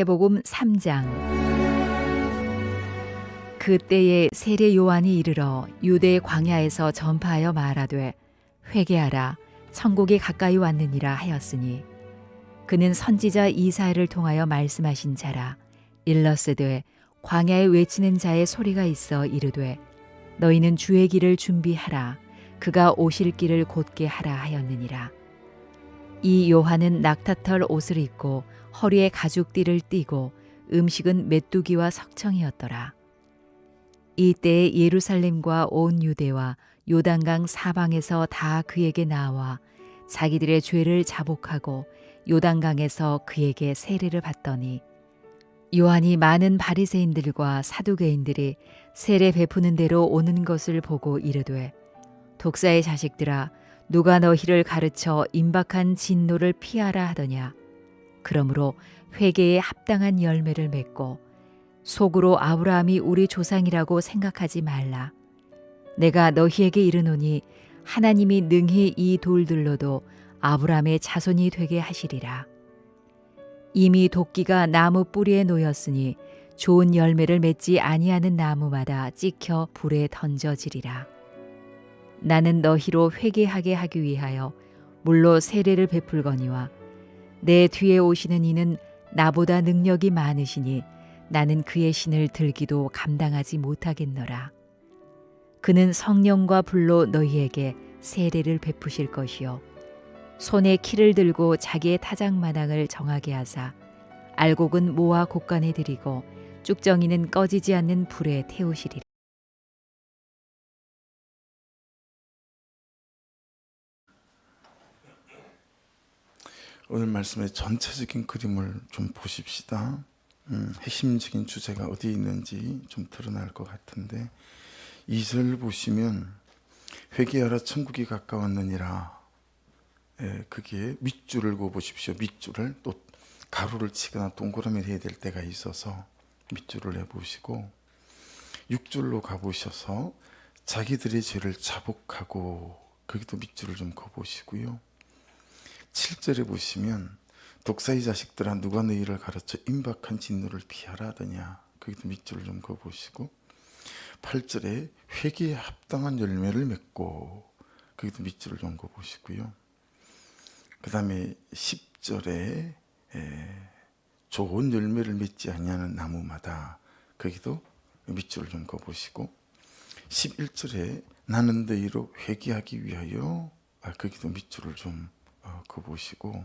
마태복음 3장. 그때에 세례 요한이 이르러 유대 광야에서 전파하여 말하되 회개하라 천국이 가까이 왔느니라 하였으니 그는 선지자 이사야를 통하여 말씀하신 자라. 일러스되 광야에 외치는 자의 소리가 있어 이르되 너희는 주의 길을 준비하라 그가 오실 길을 곧게 하라 하였느니라. 이 요한은 낙타털 옷을 입고 허리에 가죽띠를 띠고 음식은 메뚜기와 석청이었더라. 이때에 예루살렘과 온 유대와 요단강 사방에서 다 그에게 나와 자기들의 죄를 자복하고 요단강에서 그에게 세례를 받더니 요한이 많은 바리새인들과 사두개인들이 세례 베푸는 대로 오는 것을 보고 이르되 독사의 자식들아 누가 너희를 가르쳐 임박한 진노를 피하라 하더냐. 그러므로 회개에 합당한 열매를 맺고 속으로 아브라함이 우리 조상이라고 생각하지 말라. 내가 너희에게 이르노니 하나님이 능히 이 돌들로도 아브라함의 자손이 되게 하시리라. 이미 도끼가 나무 뿌리에 놓였으니 좋은 열매를 맺지 아니하는 나무마다 찍혀 불에 던져지리라. 나는 너희로 회개하게 하기 위하여 물로 세례를 베풀거니와 내 뒤에 오시는 이는 나보다 능력이 많으시니 나는 그의 신을 들기도 감당하지 못하겠노라. 그는 성령과 불로 너희에게 세례를 베푸실 것이요 손에 키를 들고 자기의 타작마당을 정하게 하사 알곡은 모아 곡간에 들이고 쭉정이는 꺼지지 않는 불에 태우시리라. 오늘 말씀의 전체적인 그림을 좀 보십시다. 핵심적인 주제가 어디에 있는지 좀 드러날 것 같은데 2절 보시면 회개하라 천국이 가까웠느니라. 그게 밑줄을 그어 보십시오. 밑줄을 또 가로를 치거나 동그라미를 해야 될 때가 있어서 밑줄을 해보시고 6줄로 가보셔서 자기들의 죄를 자복하고 거기도 밑줄을 좀 그어보시고요. 7절에 보시면 독사의 자식들아 누가 너희를 가르쳐 임박한 진노를 피하라 하더냐. 거기도 밑줄을 좀 그어보시고 8절에 회개에 합당한 열매를 맺고 거기도 밑줄을 좀 그어보시고요. 그 다음에 10절에 좋은 열매를 맺지 아니하는 나무마다 거기도 밑줄을 좀 그어보시고 11절에 나는 너희로 회개하기 위하여 거기도 밑줄을 좀 그어보시고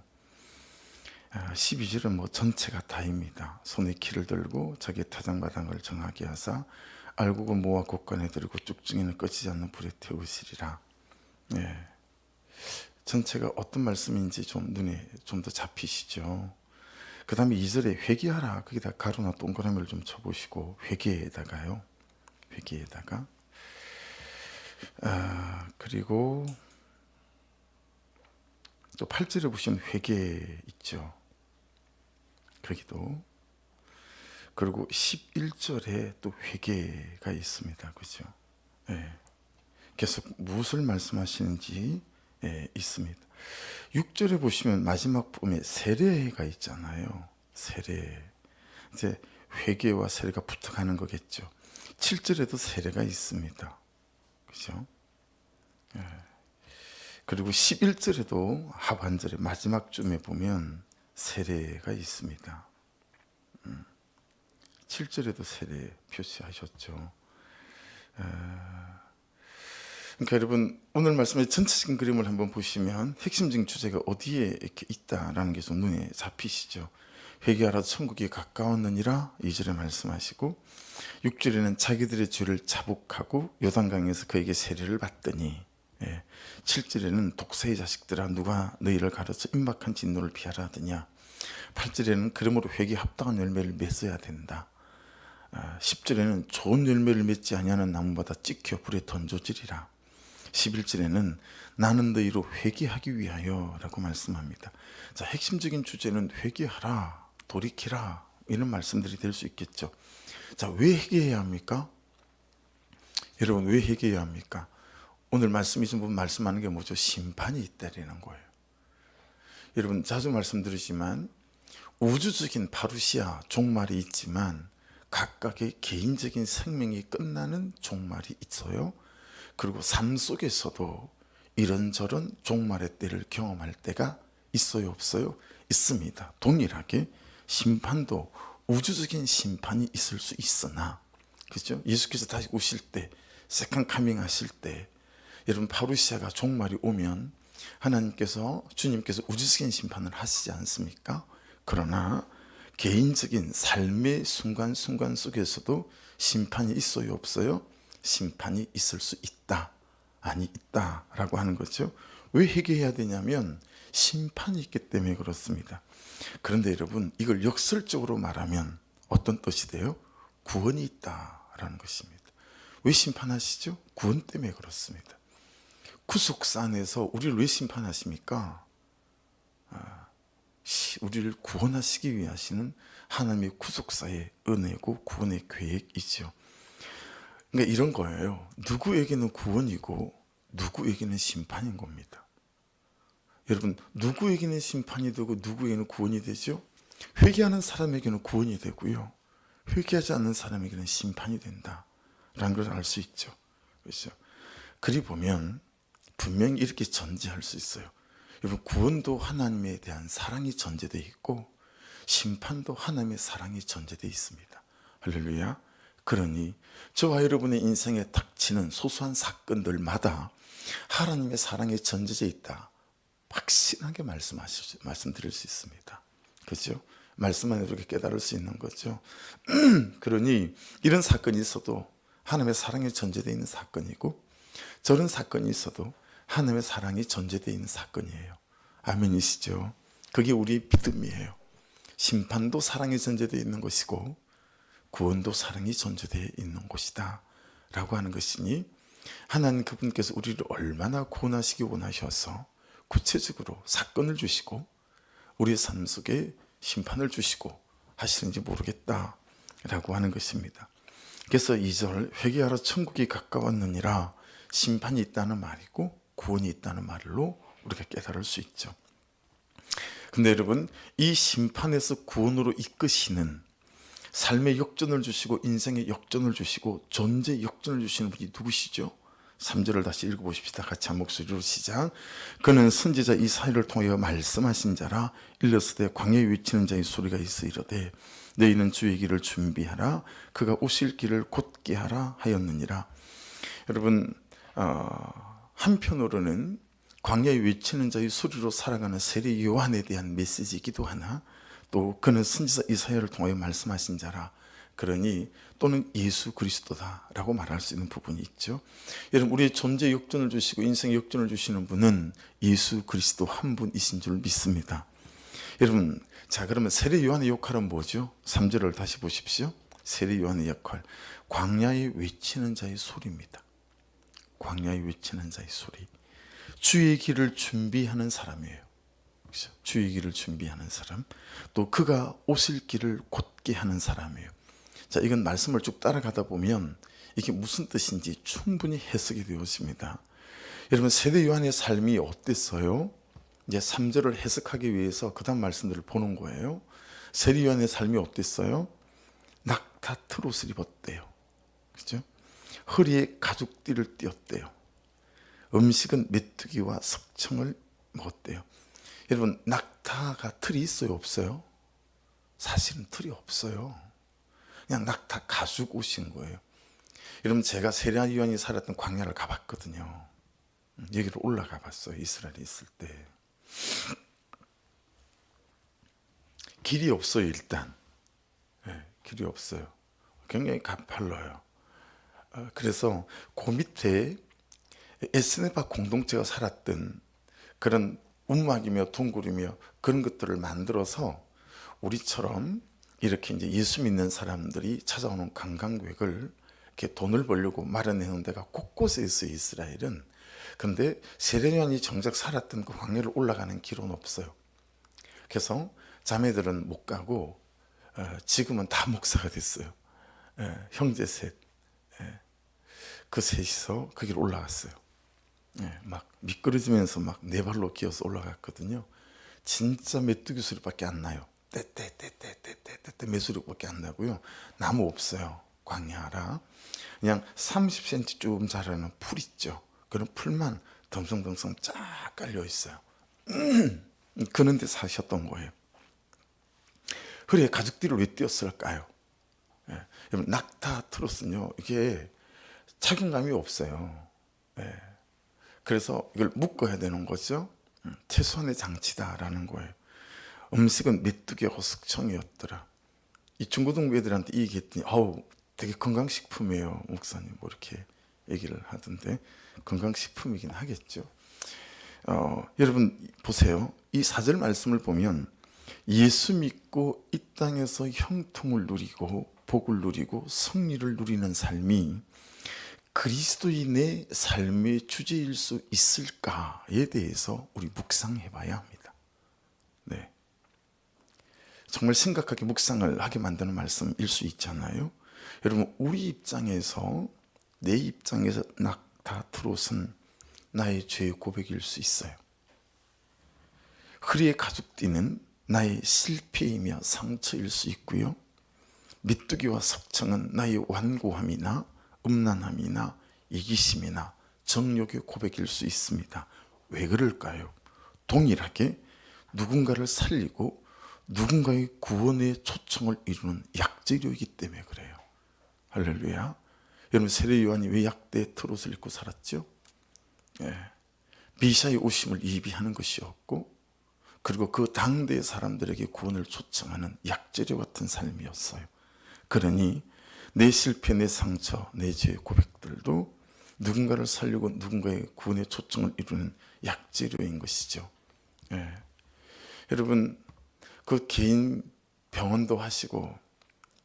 12절은 뭐 전체가 다입니다. 손에 키를 들고 자기의 타작마당을 정하게 하사 알곡은 모아 곡간에 들고 쭉증이는 꺼지지 않는 불에 태우시리라. 전체가 어떤 말씀인지 좀 눈에 좀 더 잡히시죠. 그 다음에 2절에 회개하라. 거기다 가로나 동그라미를 좀 쳐보시고 회개에다가요. 회개에다가 그리고 또 8절에 보시면 회개 있죠. 거기도. 그리고 11절에 또 회개가 있습니다. 그죠? 계속 무엇을 말씀하시는지 있습니다. 6절에 보시면 마지막 부분에 세례가 있잖아요. 세례. 이제 회개와 세례가 붙어가는 거겠죠. 7절에도 세례가 있습니다. 그죠? 그리고 11절에도 하반절에 마지막 쯤에 보면 세례가 있습니다. 7절에도 세례 표시하셨죠. 그러니까 여러분 오늘 말씀의 전체적인 그림을 한번 보시면 핵심적인 주제가 어디에 이렇게 있다라는 게 좀 눈에 잡히시죠. 회개하라 천국이 가까웠느니라 2절에 말씀하시고 6절에는 자기들의 죄를 자복하고 요단강에서 그에게 세례를 받더니 7절에는 독사의 자식들아 누가 너희를 가르쳐 임박한 진노를 피하라 하더냐. 8절에는 그러므로 회개에 합당한 열매를 맺어야 된다. 10절에는 좋은 열매를 맺지 아니하는 나무마다 찍혀 불에 던져지리라. 11절에는 나는 너희로 회개하기 위하여 라고 말씀합니다. 자, 핵심적인 주제는 회개하라, 돌이키라 이런 말씀들이 될 수 있겠죠. 자, 왜 회개해야 합니까? 여러분 왜 회개해야 합니까? 오늘 말씀이 전부 말씀하는 게 뭐죠? 심판이 있다라는 거예요. 여러분 자주 말씀드리지만 우주적인 파루시아 종말이 있지만 각각의 개인적인 생명이 끝나는 종말이 있어요. 그리고 삶 속에서도 이런저런 종말의 때를 경험할 때가 있어요, 없어요? 있습니다. 동일하게 심판도 우주적인 심판이 있을 수 있으나, 그죠? 예수께서 다시 오실 때, 세컨 카밍 하실 때, 여러분 파루시아가 종말이 오면 하나님께서, 주님께서 우주적인 심판을 하시지 않습니까? 그러나 개인적인 삶의 순간순간 속에서도 심판이 있어요, 없어요? 심판이 있을 수 있다, 아니 있다라고 하는 거죠. 왜 회개해야 되냐면 심판이 있기 때문에 그렇습니다. 그런데 여러분, 이걸 역설적으로 말하면 어떤 뜻이 돼요? 구원이 있다라는 것입니다. 왜 심판하시죠? 구원 때문에 그렇습니다. 구속사 안에서 우리를 왜 심판하십니까? 우리를 구원하시기 위해 하시는 하나님의 구속사의 은혜고 구원의 계획이죠. 그러니까 이런 거예요. 누구에게는 구원이고 누구에게는 심판인 겁니다. 여러분, 누구에게는 심판이 되고 누구에게는 구원이 되죠? 회개하는 사람에게는 구원이 되고요, 회개하지 않는 사람에게는 심판이 된다라는 걸 알 수 있죠. 그렇죠? 그리 보면 분명히 이렇게 전제할 수 있어요. 여러분, 구원도 하나님에 대한 사랑이 전제되어 있고 심판도 하나님의 사랑이 전제되어 있습니다. 할렐루야. 그러니 저와 여러분의 인생에 닥치는 소소한 사건들마다 하나님의 사랑이 전제되어 있다, 확실하게 말씀드릴 수 있습니다. 그렇죠? 말씀만 해도 이렇게 깨달을 수 있는 거죠. 그러니 이런 사건이 있어도 하나님의 사랑이 전제되어 있는 사건이고, 저런 사건이 있어도 하나님의 사랑이 전제되어 있는 사건이에요. 아멘이시죠? 그게 우리의 믿음이에요. 심판도 사랑이 전제되어 있는 것이고 구원도 사랑이 전제되어 있는 것이다 라고 하는 것이니, 하나님 그분께서 우리를 얼마나 구원하시기 원하셔서 구체적으로 사건을 주시고 우리의 삶 속에 심판을 주시고 하시는지 모르겠다 라고 하는 것입니다. 그래서 2절, 회개하라 천국이 가까웠느니라, 심판이 있다는 말이고 구원이 있다는 말로 우리가 깨달을 수 있죠. 근데 여러분, 이 심판에서 구원으로 이끄시는, 삶의 역전을 주시고 인생의 역전을 주시고 존재 역전을 주시는 분이 누구시죠? 3절을 다시 읽어보십시다. 같이 한 목소리로 시작. 그는 선지자 이사야를 통하여 말씀하신 자라. 일렀으되 광야에 외치는 자의 소리가 있어 이르되 너희는 주의 길을 준비하라, 그가 오실 길을 곧게 하라 하였느니라. 여러분, 한편으로는 광야에 외치는 자의 소리로 살아가는 세례 요한에 대한 메시지이기도 하나, 또 그는 선지자 이사야를 통하여 말씀하신 자라, 그러니 또는 예수 그리스도다라고 말할 수 있는 부분이 있죠. 여러분, 우리의 존재 역전을 주시고 인생의 역전을 주시는 분은 예수 그리스도 한 분이신 줄 믿습니다. 여러분, 자, 그러면 세례 요한의 역할은 뭐죠? 3절을 다시 보십시오. 세례 요한의 역할, 광야에 외치는 자의 소리입니다. 광야에 외치는 자의 소리. 주의 길을 준비하는 사람이에요. 그렇죠? 주의 길을 준비하는 사람, 또 그가 오실 길을 곧게 하는 사람이에요. 자, 이건 말씀을 쭉 따라가다 보면 이게 무슨 뜻인지 충분히 해석이 되어집니다. 여러분, 세례 요한의 삶이 어땠어요? 이제 3절을 해석하기 위해서 그 다음 말씀들을 보는 거예요. 세례 요한의 삶이 어땠어요? 낙타 트롯을 입었대요. 그죠? 허리에 가죽띠를 띄었대요. 음식은 메뚜기와 석청을 먹었대요. 여러분, 낙타가 틀이 있어요, 없어요? 사실은 틀이 없어요. 그냥 낙타 가죽 옷인 거예요. 여러분, 제가 세례 요한이 살았던 광야를 가봤거든요. 여기로 올라가 봤어요. 이스라엘에 있을 때. 길이 없어요, 일단. 네, 길이 없어요. 굉장히 가팔러요. 그래서 그 밑에 에스네파 공동체가 살았던 그런 움막이며 동굴이며 그런 것들을 만들어서 우리처럼 이렇게 이제 예수 믿는 사람들이 찾아오는 관광객을 이렇게 돈을 벌려고 마련해 놓은 데가 곳곳에 있어요, 이스라엘은. 근데 세례 요한이 정작 살았던 그 광야를 올라가는 길은 없어요. 그래서 자매들은 못 가고 지금은 다 목사가 됐어요. 형제 셋, 그 셋이서 그 길 올라갔어요. 막 미끄러지면서 막 네 발로 기어서 올라갔거든요. 진짜 메뚜기 소리밖에 안 나요. 떼떼떼떼떼떼떼 메수록밖에 안 나고요. 나무 없어요. 광야라. 그냥 30cm쯤 자라는 풀 있죠. 그런 풀만 덤성덤성 쫙 깔려 있어요. 그런 데 사셨던 거예요. 그래 가족들이 왜 뛰었을까요? 예. 여러분 낙타트로스는요 이게 착용감이 없어요. 예. 그래서 이걸 묶어야 되는 거죠. 최소한의 장치다라는 거예요. 음식은 메뚜기하고 숙청이었더라. 이 중고등부 애들한테 얘기했더니 아우 되게 건강식품이에요 목사님 뭐 이렇게 얘기를 하던데 건강식품이긴 하겠죠. 여러분 보세요. 이 4절 말씀을 보면 예수 믿고 이 땅에서 형통을 누리고 복을 누리고 승리를 누리는 삶이 그리스도인의 삶의 주제일 수 있을까에 대해서 우리 묵상해 봐야 합니다. 네. 정말 심각하게 묵상을 하게 만드는 말씀일 수 있잖아요. 여러분 우리 입장에서 내 입장에서 낙타트롯은 나의 죄의 고백일 수 있어요. 허리에 가죽 띠는 나의 실패이며 상처일 수 있고요. 메뚜기와 석청은 나의 완고함이나 음란함이나 이기심이나 정욕의 고백일 수 있습니다. 왜 그럴까요? 동일하게 누군가를 살리고 누군가의 구원의 초청을 이루는 약재료이기 때문에 그래요. 할렐루야. 여러분 세례 요한이 왜 약대 트롯을 입고 살았죠? 예. 미샤의 오심을 예비하는 것이었고 그리고 그 당대의 사람들에게 구원을 초청하는 약재료 같은 삶이었어요. 그러니 내 실패, 내 상처, 내 죄의 고백들도 누군가를 살리고 누군가의 구원의 초청을 이루는 약재료인 것이죠. 예. 여러분 그 개인 병원도 하시고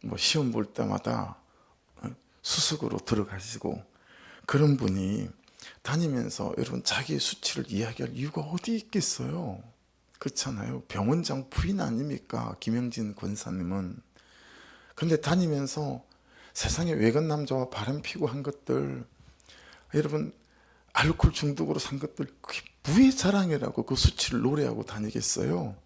뭐 시험 볼 때마다 수석으로 들어가시고 그런 분이 다니면서 여러분 자기의 수치를 이야기할 이유가 어디 있겠어요? 그렇잖아요. 병원장 부인 아닙니까? 김영진 권사님은. 그런데 다니면서 세상에 외간 남자와 바람 피고 한 것들 여러분 알코올 중독으로 산 것들 그게 무의 자랑이라고 그 수치를 노래하고 다니겠어요?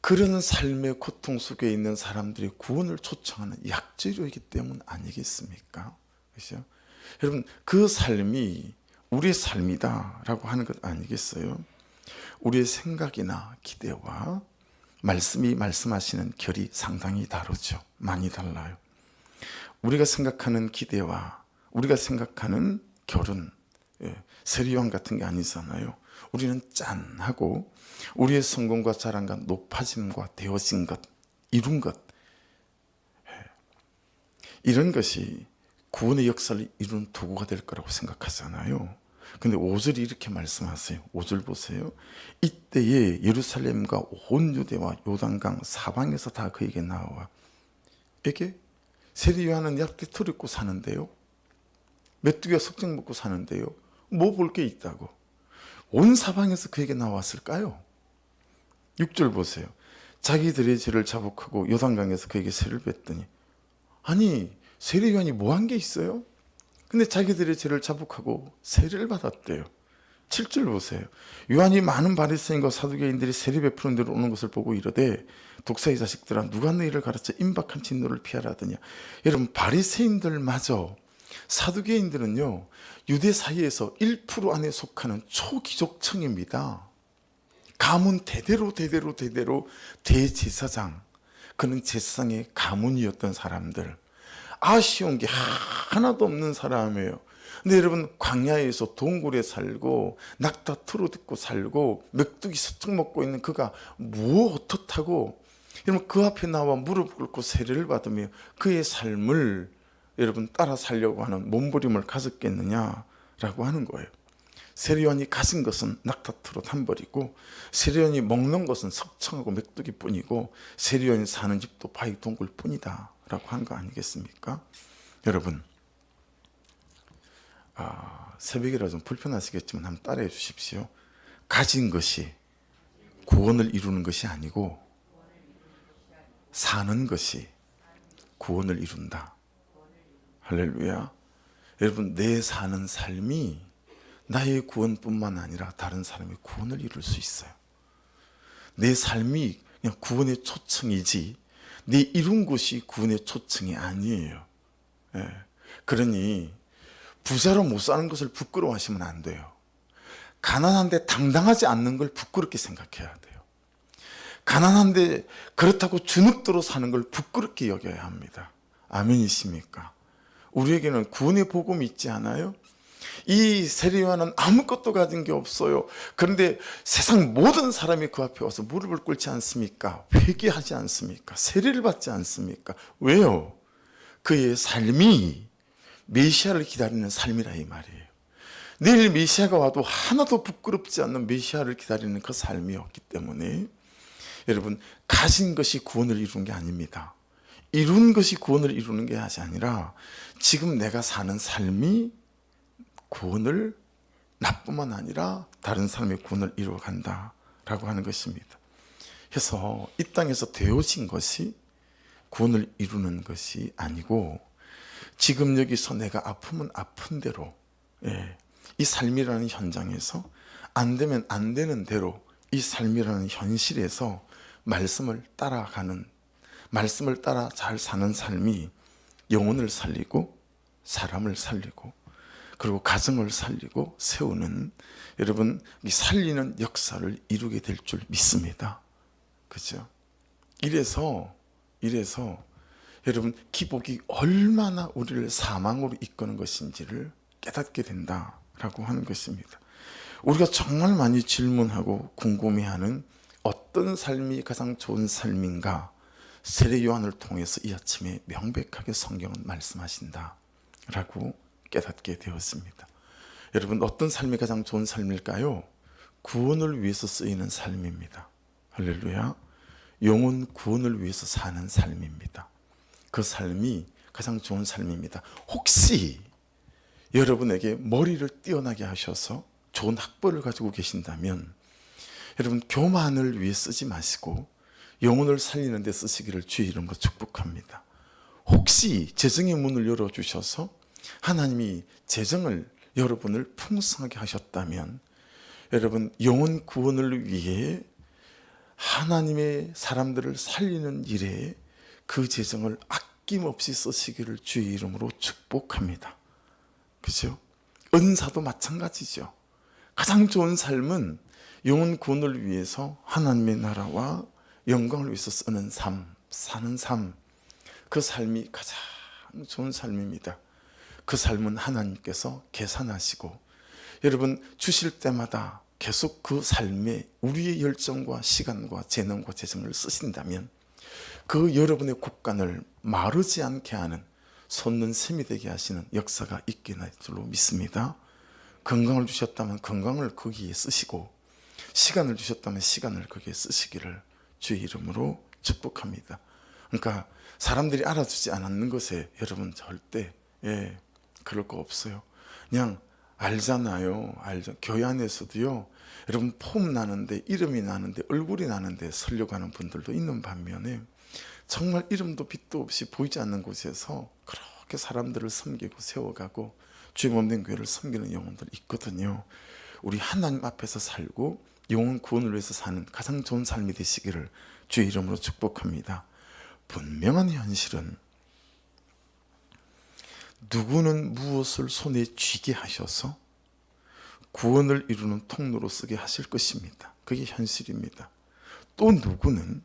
그런 삶의 고통 속에 있는 사람들이 구원을 초청하는 약재료이기 때문 아니겠습니까? 그렇죠? 여러분 그 삶이 우리의 삶이다라고 하는 것 아니겠어요? 우리의 생각이나 기대와 말씀이 말씀하시는 결이 상당히 다르죠. 많이 달라요. 우리가 생각하는 기대와 우리가 생각하는 결은 세례요한 같은 게 아니잖아요. 우리는 짠하고 우리의 성공과 자랑과 높아짐과 되어진 것, 이룬 것 이런 것이 구원의 역사를 이루는 도구가 될 거라고 생각하잖아요. 근데 5절이 이렇게 말씀하세요. 5절 보세요. 이때에 예루살렘과 온 유대와 요단강 사방에서 다 그에게 나와. 이게 세례 요한은 약대틀 입고 사는데요. 메뚜기가 석정 먹고 사는데요. 뭐 볼 게 있다고. 온 사방에서 그에게 나왔을까요? 6절 보세요. 자기들의 죄를 자복하고 요단강에서 그에게 세를 뱉더니 아니 세례 요한이 뭐 한 게 있어요? 근데 자기들의 죄를 자복하고 세례를 받았대요. 7절 보세요. 요한이 많은 바리새인과 사두개인들이 세례 베푸는 데로 오는 것을 보고 이르되 독사의 자식들아 누가 너희를 가르쳐 임박한 진노를 피하라 하더냐. 여러분 바리새인들마저 사두개인들은요 유대 사이에서 1% 안에 속하는 초기족층입니다. 가문 대대로 대제사장, 그는 제사장의 가문이었던 사람들. 아쉬운 게 하나도 없는 사람이에요. 근데 여러분 광야에서 동굴에 살고 낙타트로 듣고 살고 메뚜기 서쪽 먹고 있는 그가 뭐 어떻다고 여러분 그 앞에 나와 무릎 꿇고 세례를 받으며 그의 삶을 여러분 따라 살려고 하는 몸부림을 가졌겠느냐라고 하는 거예요. 세례요한이 가진 것은 낙타트롯 한 벌이고 세례요한이 먹는 것은 석청하고 메뚜기 뿐이고 세례요한이 사는 집도 바위 동굴 뿐이다 라고 한 거 아니겠습니까? 여러분 새벽이라 좀 불편하시겠지만 한번 따라해 주십시오. 가진 것이 구원을 이루는 것이 아니고 사는 것이 구원을 이룬다. 할렐루야. 여러분 내 사는 삶이 나의 구원뿐만 아니라 다른 사람의 구원을 이룰 수 있어요. 내 삶이 그냥 구원의 초청이지 내 이룬 것이 구원의 초청이 아니에요. 예. 그러니 부자로 못 사는 것을 부끄러워하시면 안 돼요. 가난한데 당당하지 않는 걸 부끄럽게 생각해야 돼요. 가난한데 그렇다고 주눅들어 사는 걸 부끄럽게 여겨야 합니다. 아멘이십니까? 우리에게는 구원의 복음이 있지 않아요? 이 세례요한은 아무것도 가진 게 없어요. 그런데 세상 모든 사람이 그 앞에 와서 무릎을 꿇지 않습니까? 회개하지 않습니까? 세례를 받지 않습니까? 왜요? 그의 삶이 메시아를 기다리는 삶이라 이 말이에요. 내일 메시아가 와도 하나도 부끄럽지 않는 메시아를 기다리는 그 삶이었기 때문에 여러분, 가진 것이 구원을 이루는 게 아닙니다. 이룬 것이 구원을 이루는 게 아니라 지금 내가 사는 삶이 구원을, 나뿐만 아니라 다른 사람의 구원을 이루어간다라고 하는 것입니다. 그래서 이 땅에서 되어진 것이 구원을 이루는 것이 아니고 지금 여기서 내가 아프면 아픈 대로, 이 삶이라는 현장에서 안 되면 안 되는 대로 이 삶이라는 현실에서 말씀을 따라가는, 말씀을 따라 잘 사는 삶이 영혼을 살리고 사람을 살리고 그리고 가정을 살리고 세우는, 여러분, 이 살리는 역사를 이루게 될 줄 믿습니다. 그죠? 이래서 여러분, 기복이 얼마나 우리를 사망으로 이끄는 것인지를 깨닫게 된다라고 하는 것입니다. 우리가 정말 많이 질문하고 궁금해하는 어떤 삶이 가장 좋은 삶인가? 세례 요한을 통해서 이 아침에 명백하게 성경은 말씀하신다라고 깨닫게 되었습니다. 여러분, 어떤 삶이 가장 좋은 삶일까요? 구원을 위해서 쓰이는 삶입니다. 할렐루야. 영혼 구원을 위해서 사는 삶입니다. 그 삶이 가장 좋은 삶입니다. 혹시 여러분에게 머리를 뛰어나게 하셔서 좋은 학벌을 가지고 계신다면 여러분, 교만을 위해 쓰지 마시고 영혼을 살리는 데 쓰시기를 주의 이름으로 축복합니다. 혹시 재정의 문을 열어주셔서 하나님이 재정을 여러분을 풍성하게 하셨다면 여러분, 영혼 구원을 위해 하나님의 사람들을 살리는 일에 그 재정을 아낌없이 쓰시기를 주의 이름으로 축복합니다. 그죠? 은사도 마찬가지죠. 가장 좋은 삶은 영혼 구원을 위해서 하나님의 나라와 영광을 위해서 쓰는 삶, 사는 삶, 그 삶이 가장 좋은 삶입니다. 그 삶은 하나님께서 계산하시고 여러분, 주실 때마다 계속 그 삶에 우리의 열정과 시간과 재능과 재정을 쓰신다면 그 여러분의 곳간을 마르지 않게 하는, 솟는 샘이 되게 하시는 역사가 있게 될 줄로 믿습니다. 건강을 주셨다면 건강을 거기에 쓰시고 시간을 주셨다면 시간을 거기에 쓰시기를 주의 이름으로 축복합니다. 그러니까 사람들이 알아주지 않는 것에 여러분 절대 그럴 거 없어요. 그냥 알잖아요. 알죠. 교회 안에서도요, 여러분 폼 나는데, 이름이 나는데, 얼굴이 나는데 서려고 하는 분들도 있는 반면에 정말 이름도 빛도 없이 보이지 않는 곳에서 그렇게 사람들을 섬기고 세워가고 주의 몸된 교회를 섬기는 영혼들이 있거든요. 우리 하나님 앞에서 살고 영혼 구원을 위해서 사는 가장 좋은 삶이 되시기를 주의 이름으로 축복합니다. 분명한 현실은 누구는 무엇을 손에 쥐게 하셔서 구원을 이루는 통로로 쓰게 하실 것입니다. 그게 현실입니다. 또 누구는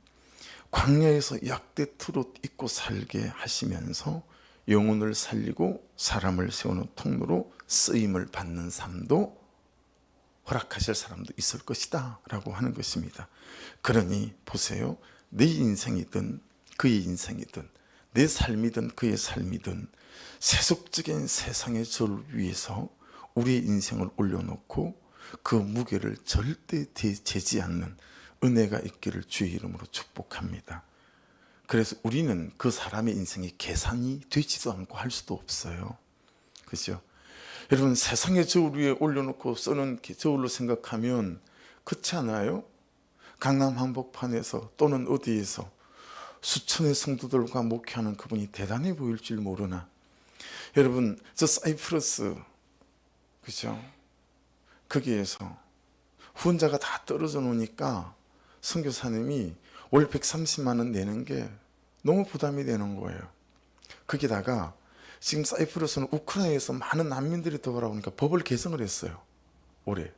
광야에서 약대 트롯 입고 살게 하시면서 영혼을 살리고 사람을 세우는 통로로 쓰임을 받는 삶도 허락하실 사람도 있을 것이다 라고 하는 것입니다. 그러니 보세요. 내 인생이든 그의 인생이든 내 삶이든 그의 삶이든 세속적인 세상의 저를 위해서 우리의 인생을 올려놓고 그 무게를 절대 재지 않는 은혜가 있기를 주의 이름으로 축복합니다. 그래서 우리는 그 사람의 인생이 계산이 되지도 않고 할 수도 없어요. 그죠? 여러분, 세상의 저울 위에 올려놓고 쓰는 저울로 생각하면 그렇지 않아요? 강남 한복판에서 또는 어디에서 수천의 성도들과 목회하는 그분이 대단해 보일 줄 모르나, 여러분, 저 사이프러스, 그죠? 거기에서 후원자가 다 떨어져 놓으니까 선교사님이 월 130만 원 내는 게 너무 부담이 되는 거예요. 거기다가 지금 사이프러스는 우크라이나에서 많은 난민들이 돌아오니까 법을 개정을 했어요. 올해.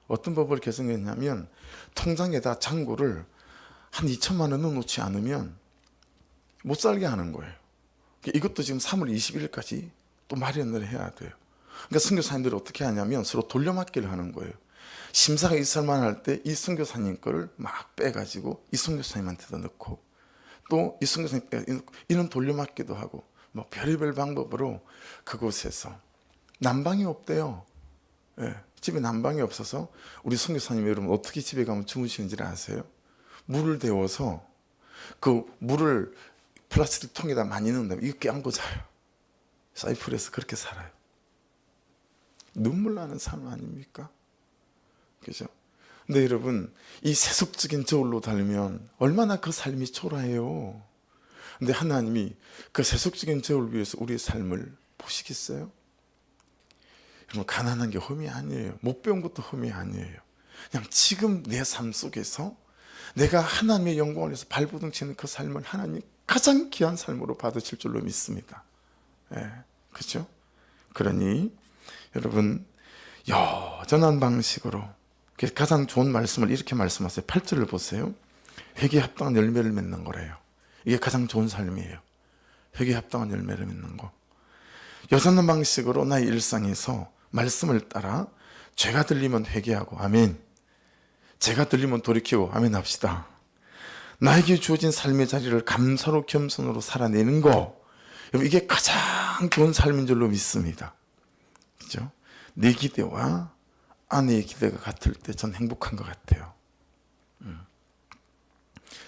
어떤 법을 개정했냐면 통장에다 잔고를 한 2천만 원을 놓지 않으면 못 살게 하는 거예요. 이것도 지금 3월 21일까지 또 마련을 해야 돼요. 그러니까 선교사님들이 어떻게 하냐면 서로 돌려막기를 하는 거예요. 심사가 있을만 할 때 이 선교사님 거를 막 빼가지고 이 선교사님한테도 넣고 또 이 선교사님 빼고 이런 돌려막기도 하고 뭐 별의별 방법으로 그곳에서 난방이 없대요. 예, 집에 난방이 없어서 우리 선교사님 여러분 어떻게 집에 가면 주무시는지 아세요? 물을 데워서 그 물을 플라스틱 통에다 많이 넣은 다음에 이거 껴안고 자요. 사이프러스 그렇게 살아요. 눈물 나는 삶 아닙니까? 그죠? 근데 여러분 이 세속적인 저울로 달면 얼마나 그 삶이 초라해요. 근데 하나님이 그 세속적인 저울 위해서 우리의 삶을 보시겠어요? 여러분 가난한 게 흠이 아니에요. 못 배운 것도 흠이 아니에요. 그냥 지금 내 삶 속에서 내가 하나님의 영광을 위해서 발버둥치는 그 삶을 하나님 가장 귀한 삶으로 받으실 줄로 믿습니다. 예, 그렇죠? 그러니 여러분 여전한 방식으로 가장 좋은 말씀을 이렇게 말씀하세요. 8절을 보세요. 회개에 합당한 열매를 맺는 거래요. 이게 가장 좋은 삶이에요. 회개에 합당한 열매를 맺는 거. 여전한 방식으로 나의 일상에서 말씀을 따라 죄가 들리면 회개하고 아멘. 죄가 들리면 돌이키고 아멘 합시다. 나에게 주어진 삶의 자리를 감사로 겸손으로 살아내는 거, 이게 가장 좋은 삶인 줄로 믿습니다. 그죠? 내 기대와 아내의 기대가 같을 때 전 행복한 것 같아요.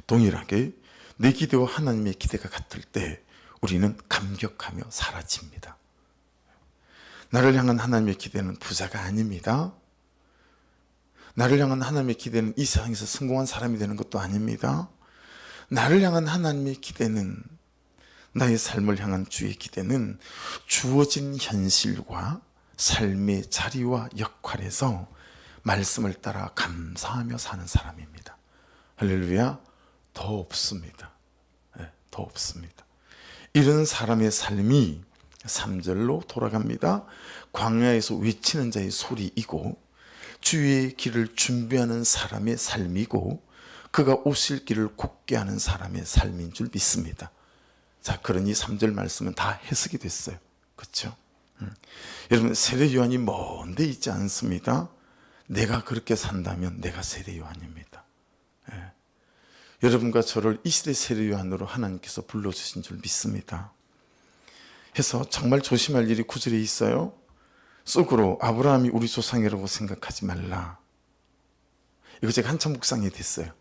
동일하게 내 기대와 하나님의 기대가 같을 때 우리는 감격하며 사라집니다. 나를 향한 하나님의 기대는 부자가 아닙니다. 나를 향한 하나님의 기대는 이 세상에서 성공한 사람이 되는 것도 아닙니다. 나를 향한 하나님의 기대는, 나의 삶을 향한 주의 기대는 주어진 현실과 삶의 자리와 역할에서 말씀을 따라 감사하며 사는 사람입니다. 할렐루야. 더 없습니다. 네, 더 없습니다. 이런 사람의 삶이 3절로 돌아갑니다. 광야에서 외치는 자의 소리이고 주의 길을 준비하는 사람의 삶이고 그가 오실 길을 굳게 하는 사람의 삶인 줄 믿습니다. 자, 그러니 3절 말씀은 다 해석이 됐어요. 그렇죠? 여러분 세례 요한이 먼데 있지 않습니다. 내가 그렇게 산다면 내가 세례 요한입니다. 예. 여러분과 저를 이 시대 세례 요한으로 하나님께서 불러주신 줄 믿습니다. 해서 정말 조심할 일이 9절에 있어요. 속으로 아브라함이 우리 조상이라고 생각하지 말라. 이거 제가 한참 묵상이 됐어요.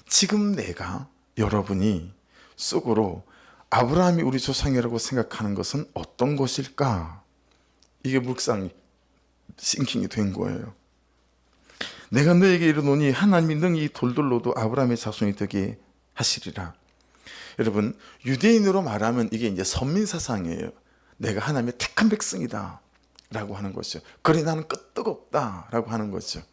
지금 내가, 여러분이 속으로 아브라함이 우리 조상이라고 생각하는 것은 어떤 것일까? 이게 묵상이 싱킹이 된 거예요. 내가 너에게 이르노니 하나님이 능히 돌돌로도 아브라함의 자손이 되게 하시리라. 여러분 유대인으로 말하면 이게 이제 선민사상이에요. 내가 하나님의 택한 백성이다 라고 하는 것이죠. 그러니 나는 끄떡없다 라고 하는 거죠.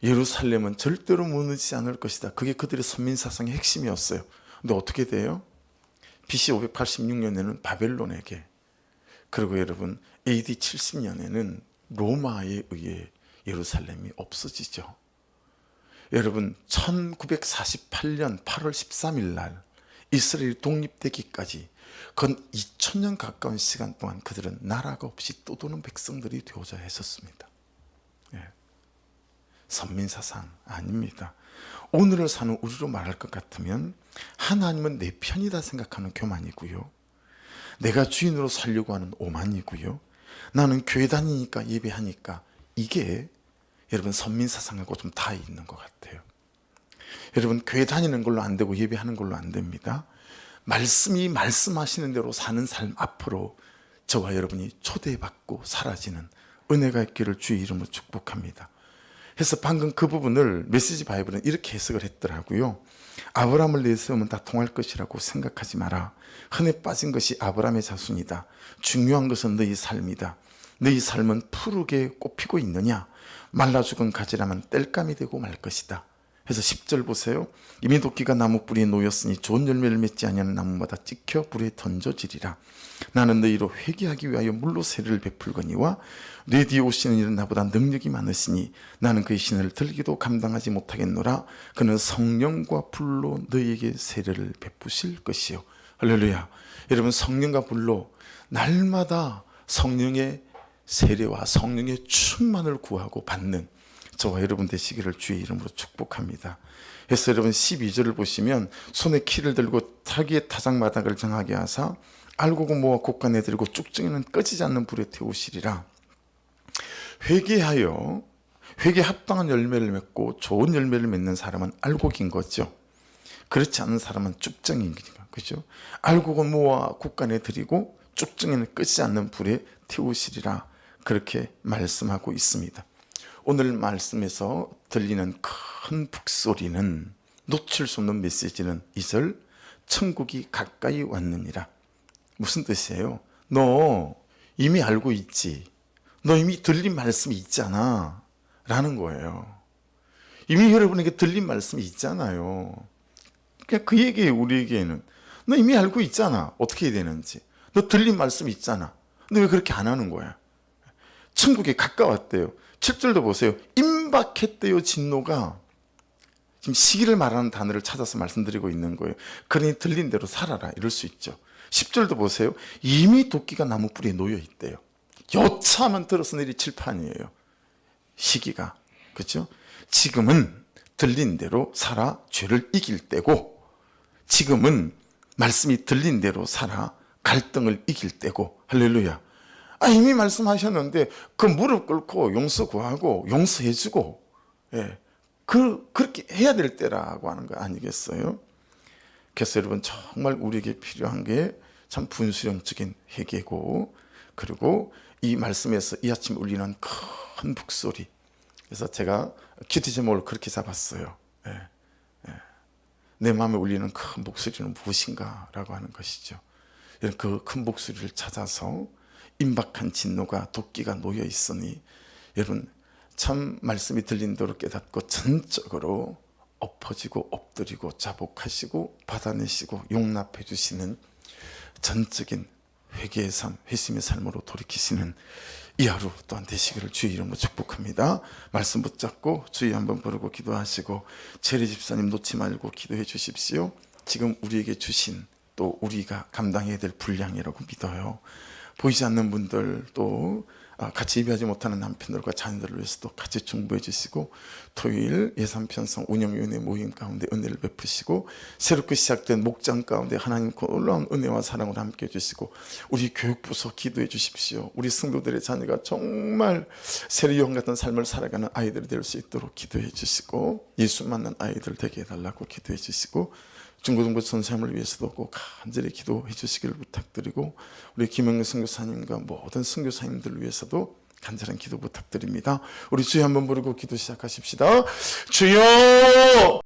예루살렘은 절대로 무너지지 않을 것이다. 그게 그들의 선민사상의 핵심이었어요. 근데 어떻게 돼요? BC 586년에는 바벨론에게, 그리고 여러분 AD 70년에는 로마에 의해 예루살렘이 없어지죠. 여러분 1948년 8월 13일 날 이스라엘이 독립되기까지 건 2000년 가까운 시간 동안 그들은 나라가 없이 떠도는 백성들이 되어져 했었습니다. 예. 선민사상 아닙니다. 오늘을 사는 우리로 말할 것 같으면 하나님은 내 편이다 생각하는 교만이고요. 내가 주인으로 살려고 하는 오만이고요. 나는 교회 다니니까 예배하니까, 이게 여러분 선민사상하고 좀 다 있는 것 같아요. 여러분 교회 다니는 걸로 안 되고 예배하는 걸로 안 됩니다. 말씀이 말씀하시는 대로 사는 삶 앞으로 저와 여러분이 초대받고 사라지는 은혜가 있기를 주의 이름으로 축복합니다. 그래서 방금 그 부분을 메시지 바이블은 이렇게 해석을 했더라고요. 아브라함을 내세우면 다 통할 것이라고 생각하지 마라. 흔해 빠진 것이 아브라함의 자손이다. 중요한 것은 너희 삶이다. 너희 삶은 푸르게 꽃피고 있느냐? 말라 죽은 가지라면 땔감이 되고 말 것이다. 그래서 10절 보세요. 이미 도끼가 나무 뿌리에 놓였으니 좋은 열매를 맺지 아니하는 나무마다 찍혀 불에 던져지리라. 나는 너희로 회개하기 위하여 물로 세례를 베풀거니와 내 뒤에 오시는 이는 나보다 능력이 많으시니 나는 그의 신을 들기도 감당하지 못하겠노라. 그는 성령과 불로 너희에게 세례를 베푸실 것이요. 할렐루야. 여러분, 성령과 불로 날마다 성령의 세례와 성령의 충만을 구하고 받는 저와 여러분 되시기를 주의 이름으로 축복합니다. 그래서 여러분 12절을 보시면 손에 키를 들고 타기의 타작마당을 정하게 하사 알곡을 모아 곡간에 들고 쭉정이는 꺼지지 않는 불에 태우시리라. 회개하여 회개에 합당한 열매를 맺고 좋은 열매를 맺는 사람은 알곡인 거죠. 그렇지 않은 사람은 쭉정이니까, 그죠? 알곡을 모아 곡간에 들이고 쭉정이는 꺼지지 않는 불에 태우시리라. 그렇게 말씀하고 있습니다. 오늘 말씀에서 들리는 큰 북소리는, 놓칠 수 없는 메시지는 2절 천국이 가까이 왔느니라. 무슨 뜻이에요? 너 이미 알고 있지. 너 이미 들린 말씀이 있잖아 라는 거예요. 이미 여러분에게 들린 말씀이 있잖아요. 그러니까 그 얘기예요. 우리에게는 너 이미 알고 있잖아. 어떻게 해야 되는지. 너 들린 말씀이 있잖아. 근데 왜 그렇게 안 하는 거야? 천국에 가까웠대요. 7절도 보세요. 임박했대요. 진노가. 지금 시기를 말하는 단어를 찾아서 말씀드리고 있는 거예요. 그러니 들린 대로 살아라 이럴 수 있죠. 10절도 보세요. 이미 도끼가 나무 뿌리에 놓여 있대요. 여차하면 들어서 내리 칠판이에요. 시기가. 그렇죠? 지금은 들린 대로 살아 죄를 이길 때고, 지금은 말씀이 들린 대로 살아 갈등을 이길 때고. 할렐루야. 이미 말씀하셨는데 그 무릎 꿇고 용서 구하고 용서해주고, 그렇게 해야 될 때라고 하는 거 아니겠어요? 그래서 여러분, 정말 우리에게 필요한 게 참 분수령적인 회개고, 그리고 이 말씀에서 이 아침 울리는 큰 북소리. 그래서 제가 기도 제목을 그렇게 잡았어요. 내 마음에 울리는 큰 목소리는 무엇인가 라고 하는 것이죠. 그 큰 목소리를 찾아서 임박한 진노가 도끼가 놓여 있으니, 여러분 참 말씀이 들린 대로 깨닫고 전적으로 엎어지고 엎드리고 자복하시고 받아내시고 용납해 주시는 전적인 회개의 삶, 회심의 삶으로 돌이키시는 이 하루 또한 되시기를 주의 이름으로 축복합니다. 말씀 붙잡고 주의 한번 부르고 기도하시고, 재래 집사님 놓지 말고 기도해 주십시오. 지금 우리에게 주신, 또 우리가 감당해야 될 분량이라고 믿어요. 보이지 않는 분들, 또 같이 예배하지 못하는 남편들과 자녀들을 위해서도 같이 중보해 주시고, 토요일 예산편성 운영위원회 모임 가운데 은혜를 베푸시고, 새롭게 시작된 목장 가운데 하나님 놀라운 은혜와 사랑을 함께 해주시고, 우리 교육부서 기도해 주십시오. 우리 성도들의 자녀가 정말 세례 요한 같은 삶을 살아가는 아이들이 될 수 있도록 기도해 주시고, 예수 만난 아이들 되게 해달라고 기도해 주시고, 중고등부 선생님을 위해서도 꼭 간절히 기도해 주시기를 부탁드리고, 우리 김영래 선교사님과 모든 선교사님들을 위해서도 간절한 기도 부탁드립니다. 우리 주여 한번 부르고 기도 시작하십시다. 주여!